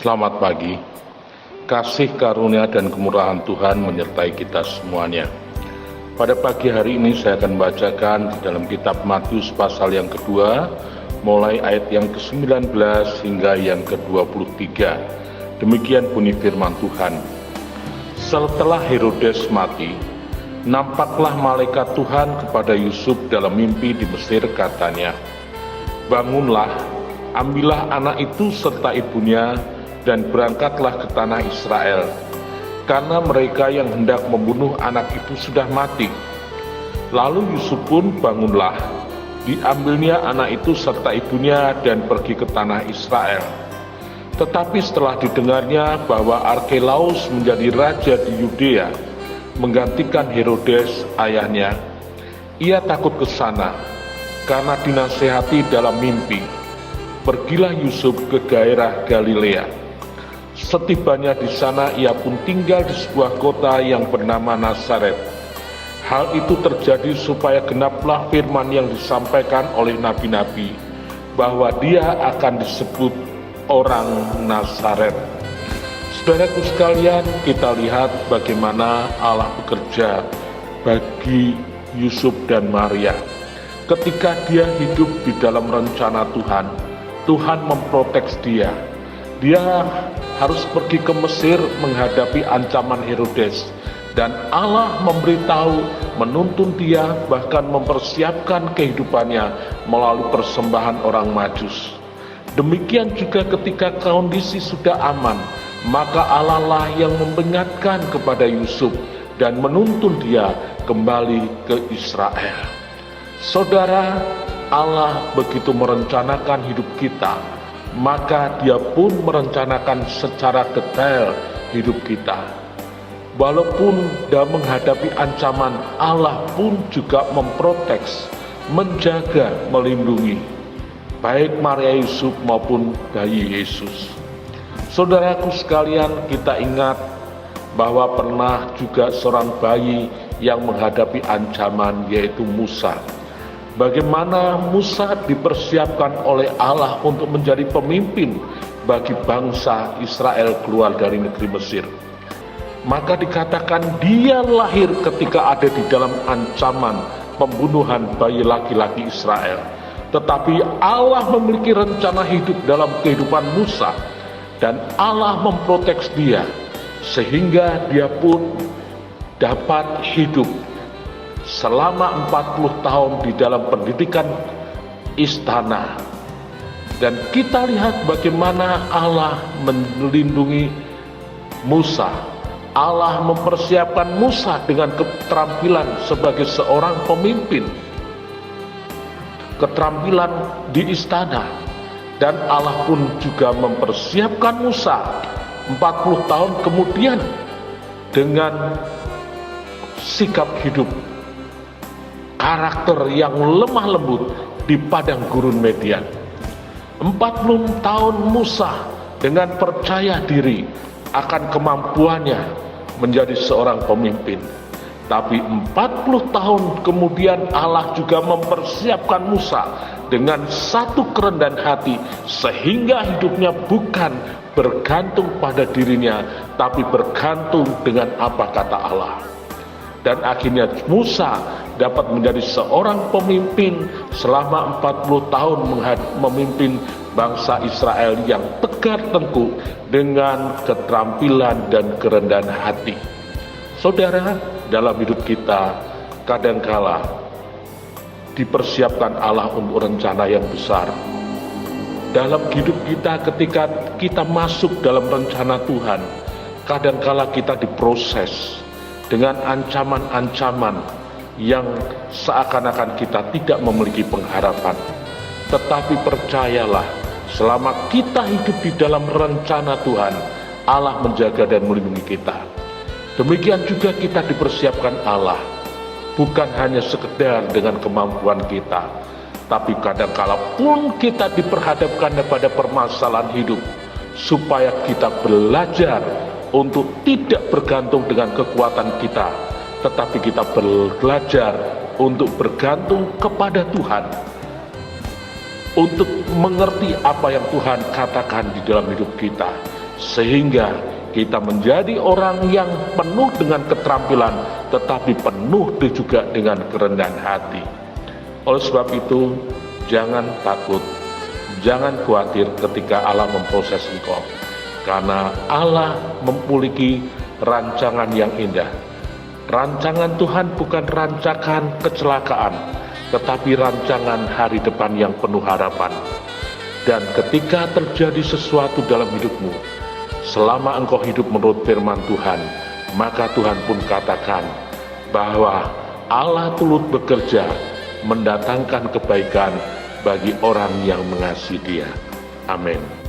Selamat pagi. Kasih karunia dan kemurahan Tuhan menyertai kita semuanya. Pada pagi hari ini saya akan bacakan di dalam kitab Matius pasal yang kedua, mulai ayat yang ke-19 hingga yang ke-23. Demikian bunyi firman Tuhan. Setelah Herodes mati, nampaklah malaikat Tuhan kepada Yusuf dalam mimpi di Mesir, katanya, "Bangunlah, ambillah anak itu serta ibunya dan berangkatlah ke tanah Israel, karena mereka yang hendak membunuh anak itu sudah mati." Lalu Yusuf pun bangunlah, diambilnya anak itu serta ibunya dan pergi ke tanah Israel. Tetapi setelah didengarnya bahwa Arkelaus menjadi raja di Yudea, menggantikan Herodes ayahnya, ia takut ke sana, karena dinasehati dalam mimpi. Pergilah Yusuf ke daerah Galilea. Setibanya di sana ia pun tinggal di sebuah kota yang bernama Nazaret. Hal itu terjadi supaya genaplah firman yang disampaikan oleh nabi-nabi, bahwa dia akan disebut orang Nazaret. Saudaraku sekalian, kita lihat bagaimana Allah bekerja bagi Yusuf dan Maria. Ketika dia hidup di dalam rencana Tuhan, Tuhan memprotek dia. Dia harus pergi ke Mesir menghadapi ancaman Herodes, dan Allah memberitahu, menuntun dia, bahkan mempersiapkan kehidupannya melalui persembahan orang Majus. Demikian juga ketika kondisi sudah aman, maka Allah lah yang memperingatkan kepada Yusuf dan menuntun dia kembali ke Israel. Saudara, Allah begitu merencanakan hidup kita, maka dia pun merencanakan secara detail hidup kita. Walaupun dalam menghadapi ancaman, Allah pun juga memprotek, menjaga, melindungi baik Maria Yusuf maupun bayi Yesus. Saudaraku sekalian, kita ingat bahwa pernah juga seorang bayi yang menghadapi ancaman, yaitu Musa. Bagaimana Musa dipersiapkan oleh Allah untuk menjadi pemimpin bagi bangsa Israel keluar dari negeri Mesir. Maka dikatakan dia lahir ketika ada di dalam ancaman pembunuhan bayi laki-laki Israel. Tetapi Allah memiliki rencana hidup dalam kehidupan Musa, dan Allah memprotek dia sehingga dia pun dapat hidup selama 40 tahun di dalam pendidikan istana. Dan kita lihat bagaimana Allah melindungi Musa. Allah mempersiapkan Musa dengan keterampilan sebagai seorang pemimpin, keterampilan di istana. Dan Allah pun juga mempersiapkan Musa 40 tahun kemudian dengan sikap hidup, karakter yang lemah lembut di padang gurun Median. 40 tahun Musa dengan percaya diri akan kemampuannya menjadi seorang pemimpin. Tapi 40 tahun kemudian Allah juga mempersiapkan Musa dengan satu kerendahan hati, sehingga hidupnya bukan bergantung pada dirinya, tapi bergantung dengan apa kata Allah. Dan akhirnya Musa dapat menjadi seorang pemimpin selama 40 tahun memimpin bangsa Israel yang tegar tengkuk dengan keterampilan dan kerendahan hati. Saudara, dalam hidup kita kadangkala dipersiapkan Allah untuk rencana yang besar. Dalam hidup kita, ketika kita masuk dalam rencana Tuhan, kadangkala kita diproses dengan ancaman-ancaman yang seakan-akan kita tidak memiliki pengharapan. Tetapi percayalah, selama kita hidup di dalam rencana Tuhan, Allah menjaga dan melindungi kita. Demikian juga kita dipersiapkan Allah, bukan hanya sekedar dengan kemampuan kita, tapi kadangkala pun kita diperhadapkan pada permasalahan hidup, supaya kita belajar untuk tidak bergantung dengan kekuatan kita, tetapi kita belajar untuk bergantung kepada Tuhan, untuk mengerti apa yang Tuhan katakan di dalam hidup kita. sehingga kita menjadi orang yang penuh dengan keterampilan, tetapi penuh juga dengan kerendahan hati. Oleh sebab itu, jangan takut, jangan khawatir ketika Allah memproses engkau, karena Allah memiliki rancangan yang indah. Rancangan Tuhan bukan rancangan kecelakaan, tetapi rancangan hari depan yang penuh harapan. Dan ketika terjadi sesuatu dalam hidupmu, selama engkau hidup menurut firman Tuhan, maka Tuhan pun katakan bahwa Allah turut bekerja mendatangkan kebaikan bagi orang yang mengasihi Dia. Amin.